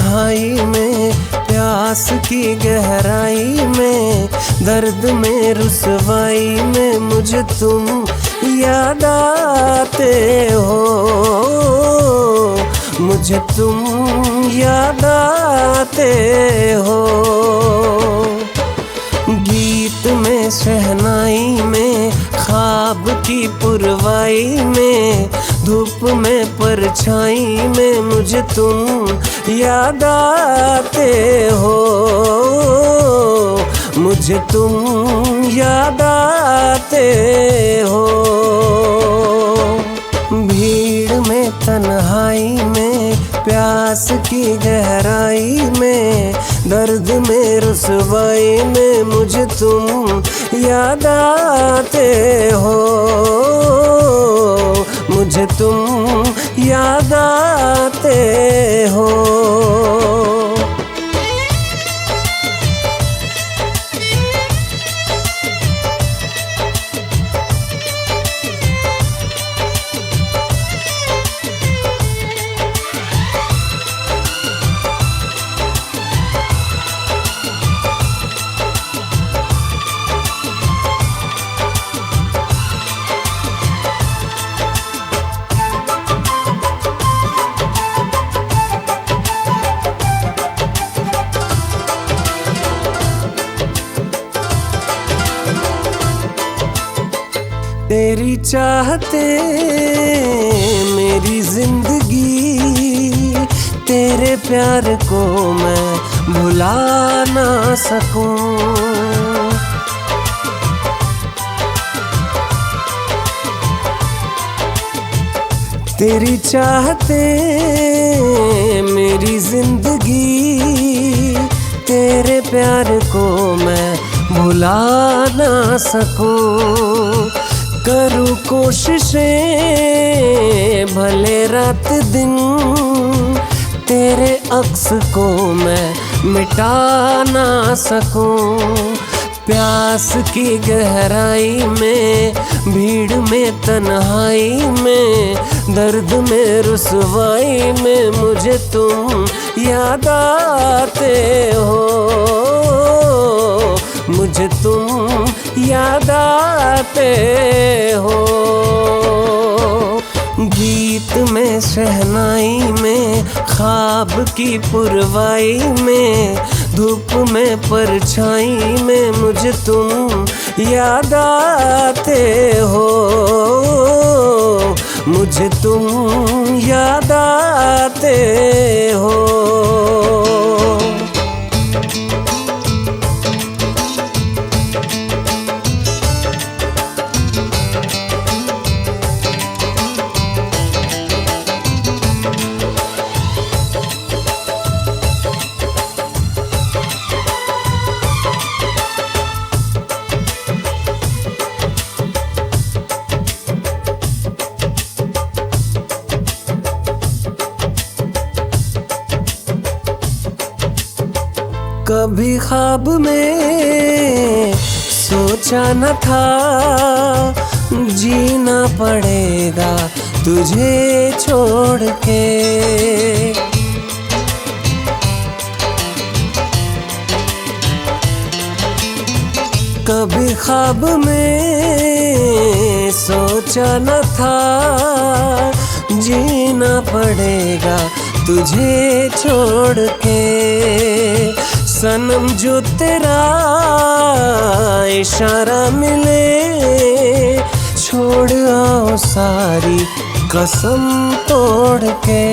तन्हाई में, प्यास की गहराई में, दर्द में रुसवाई में मुझे तुम याद आते हो, मुझे तुम याद आते हो। गीत में शहनाई में, ख्वाब की पुरवाई में, धूप में परछाई में मुझे तुम याद आते हो, मुझे तुम याद आते हो। भीड़ में तन्हाई में, प्यास की गहराई में, दर्द में रुसवाई में मुझे तुम याद आते हो, मुझे तुम याद आते हो। तेरी चाहते मेरी जिंदगी, तेरे प्यार को मैं भुला ना सकूं। तेरी चाहते मेरी जिंदगी, तेरे प्यार को मैं भुला ना सकूं। करूँ कोशिशें भले रात दिन, तेरे अक्स को मैं मिटा ना सकूं। प्यास की गहराई में, भीड़ में तन्हाई में, दर्द में रुसवाई में मुझे तुम याद आते हो, मुझे तुम याद आते हो। गीत में शहनाई में, ख्वाब की पुरवाई में, धूप में परछाई में मुझे तुम याद आते हो, मुझे तुम याद आते हो। कभी ख्वाब में सोचा न था, जीना पड़ेगा तुझे छोड़ के। कभी ख्वाब में सोचा न था, जीना पड़ेगा तुझे छोड़ के। सनम जो तेरा इशारा मिले, छोड़ आओ सारी कसम तोड़ के।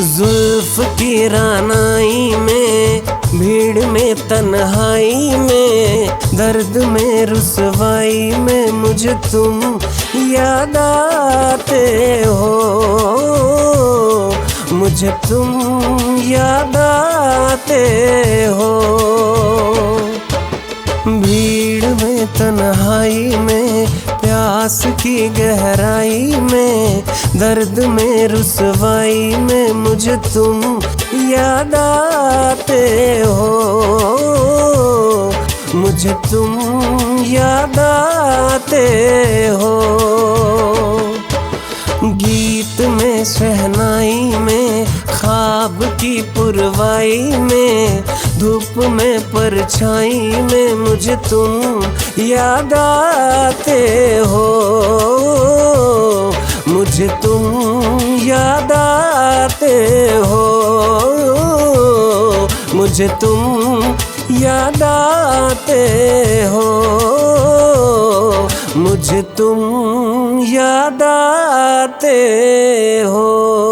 जुल्फ की रानाई में, भीड़ में तन्हाई में, दर्द में रुसवाई में मुझे तुम याद आते हो, मुझे तुम याद आते हो। भीड़ में तन्हाई में, प्यास की गहराई में, दर्द में रुसवाई में मुझे तुम याद आते हो, मुझे तुम याद आते हो। गीत में शहनाई में, ख्वाब की पुरवाई हवाई में, धूप में परछाई में मुझे तुम याद आते हो, मुझे तुम याद आते हो, मुझे तुम याद आते हो, मुझे तुम याद आते हो।